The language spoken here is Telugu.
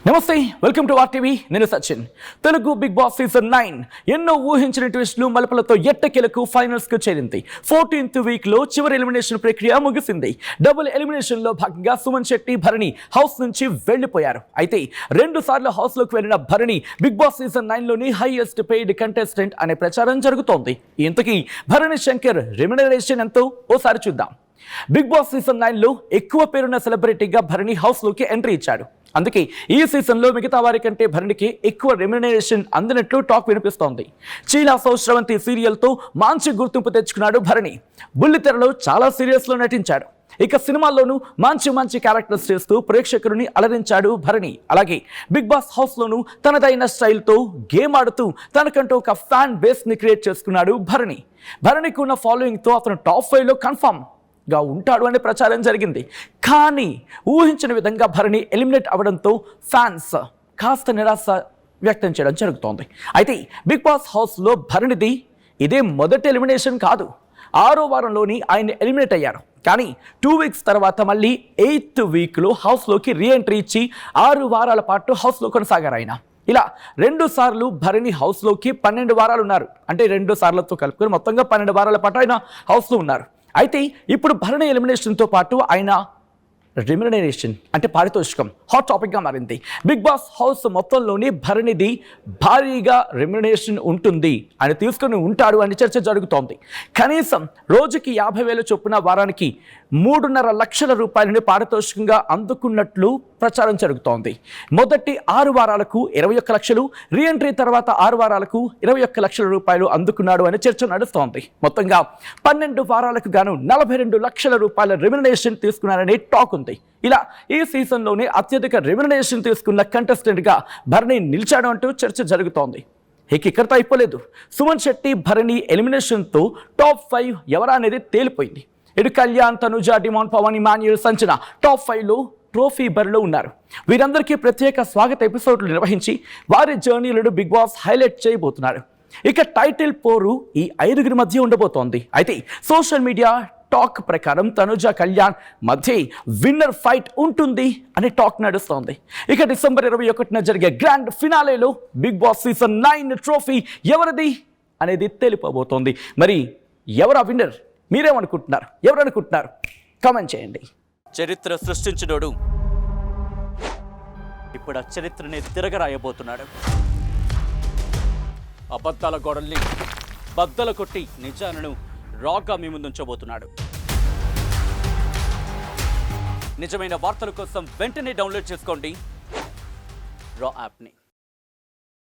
నమస్తే, వెల్కమ్ టు ఆర్టీవీ. నేను Sachin. Telugu Bigg Boss season 9 ఎన్నో ఊహించిన ట్విస్టులు మలుపులతో ఎట్టకేలకు ఫైనల్స్ కు చేరింది. 14th వీక్ లో చివరి ఎలిమినేషన్ ప్రక్రియ ముగిసింది. డబుల్ ఎలిమినేషన్ లో భాగంగా సుమన్ శెట్టి, భరణి హౌస్ నుంచి వెళ్లిపోయారు. అయితే 2 సార్లు హౌస్ లోకి వెళ్లిన భరణి బిగ్ బాస్ సీజన్ 9 లోని హైయెస్ట్ పెయిడ్ కంటెస్టెంట్ అనే ప్రచారం జరుగుతోంది. ఇంతకీ భరణి శంకర్ రెమ్యునరేషన్ ఎంతో ఓసారి చూద్దాం. బిగ్ బాస్ సీజన్ 9 లో ఎక్కువ పేరున్న సెలబ్రిటీగా భరణి హౌస్ లోకి ఎంట్రీ ఇచ్చాడు. అందుకే ఈ సీజన్లో మిగతా వారి కంటే భరణికి ఎక్కువ రెమ్యునరేషన్ అందినట్లు టాక్ వినిపిస్తోంది. చీలా సౌశ్రవంతి సీరియల్తో మంచి గుర్తింపు తెచ్చుకున్నాడు భరణి. బుల్లితెరలో చాలా సీరియల్స్లో నటించాడు. ఇక సినిమాల్లోనూ మంచి క్యారెక్టర్స్ చేస్తూ ప్రేక్షకులని అలరించాడు భరణి. అలాగే బిగ్ బాస్ హౌస్లోనూ తనదైన స్టైల్తో గేమ్ ఆడుతూ తనకంటూ ఒక ఫ్యాన్ బేస్ని క్రియేట్ చేసుకున్నాడు భరణి. భరణికి ఉన్న ఫాలోయింగ్తో అతను టాప్ 5లో కన్ఫర్మ్ గా ఉంటాడు అనే ప్రచారం జరిగింది. కానీ ఊహించిన విధంగా భరణి ఎలిమినేట్ అవడంతో ఫ్యాన్స్ కాస్త నిరాశ వ్యక్తం చేయడం జరుగుతోంది. అయితే బిగ్ బాస్ హౌస్లో భరణిది ఇదే మొదటి ఎలిమినేషన్ కాదు. 6వ వారంలోని ఆయన ఎలిమినేట్ అయ్యారు. కానీ 2 వీక్స్ తర్వాత మళ్ళీ 8th వీక్లో హౌస్లోకి రీఎంట్రీ ఇచ్చి 6 వారాల పాటు హౌస్లో కొనసాగారు ఆయన. ఇలా 2 సార్లు భరణి హౌస్లోకి 12 వారాలు ఉన్నారు. అంటే 2 సార్లతో కలుపుకొని మొత్తంగా 12 వారాల పాటు ఆయన హౌస్లో ఉన్నారు. అయితే ఇప్పుడు భరణి ఎలిమినేషన్తో పాటు ఆయన రెమ్యునరేషన్ అంటే పారితోషికం హాట్ టాపిక్గా మారింది. బిగ్ బాస్ హౌస్ మొత్తంలోని భరణిది భారీగా రెమ్యునరేషన్ ఉంటుంది అని తీసుకుని ఉంటాడు అని చర్చ జరుగుతోంది. కనీసం రోజుకి 50,000 చొప్పున వారానికి 3.5 లక్షల రూపాయలని పారితోషికంగా అందుకున్నట్లు ప్రచారం జరుగుతోంది. మొదటి 6 వారాలకు 21 లక్షలు, రీఎంట్రీ తర్వాత 6 వారాలకు 21 లక్షల రూపాయలు అందుకున్నాడు అని చర్చ నడుస్తోంది. మొత్తంగా 12 వారాలకు గాను 42 లక్షల రూపాయల రెమ్యునరేషన్ తీసుకున్నారని టాక్ ఉంది. ఇలా ఈ సీజన్లోనే అత్యధిక రెమ్యునరేషన్ తీసుకున్న కంటెస్టెంట్గా భరణి నిలిచాడు అంటూ చర్చ జరుగుతోంది. ఇక్కడితో అయిపోలేదు. సుమన్ శెట్టి, భరణి ఎలిమినేషన్తో టాప్ 5 ఎవరా అనేది తేలిపోయింది. ఇటు Kalyan, Tanuja, demand, Pawan, Emmanuel, సంచన top 5లో trophy బరిలో ఉన్నారు. వీరందరికీ ప్రత్యేక స్వాగత ఎపిసోడ్లు నిర్వహించి వారి జర్నీలను బిగ్ బాస్ హైలైట్ చేయబోతున్నారు. ఇక టైటిల్ పోరు ఈ 5గురి మధ్య ఉండబోతోంది. అయితే సోషల్ మీడియా టాక్ ప్రకారం తనుజ, కళ్యాణ్ మధ్య విన్నర్ ఫైట్ ఉంటుంది అని టాక్ నడుస్తోంది. ఇక డిసెంబర్ 21న జరిగే గ్రాండ్ ఫినాలేలో బిగ్ బాస్ సీజన్ 9 ట్రోఫీ ఎవరిది అనేది తెలిపబోతోంది. మరి ఎవరా విన్నర్? మీరేమనుకుంటున్నారు? ఎవరనుకుంటున్నారు? కామెంట్ చేయండి. చరిత్ర సృష్టించినోడు ఇప్పుడు ఆ చరిత్రని తిరగరాయబోతున్నాడు. అబద్ధాల గోడల్ని బద్దలు కొట్టి నిజాలను రాగా మీ ముందుంచబోతున్నాడు. నిజమైన వార్తల కోసం వెంటనే డౌన్లోడ్ చేసుకోండి రా యాప్ని.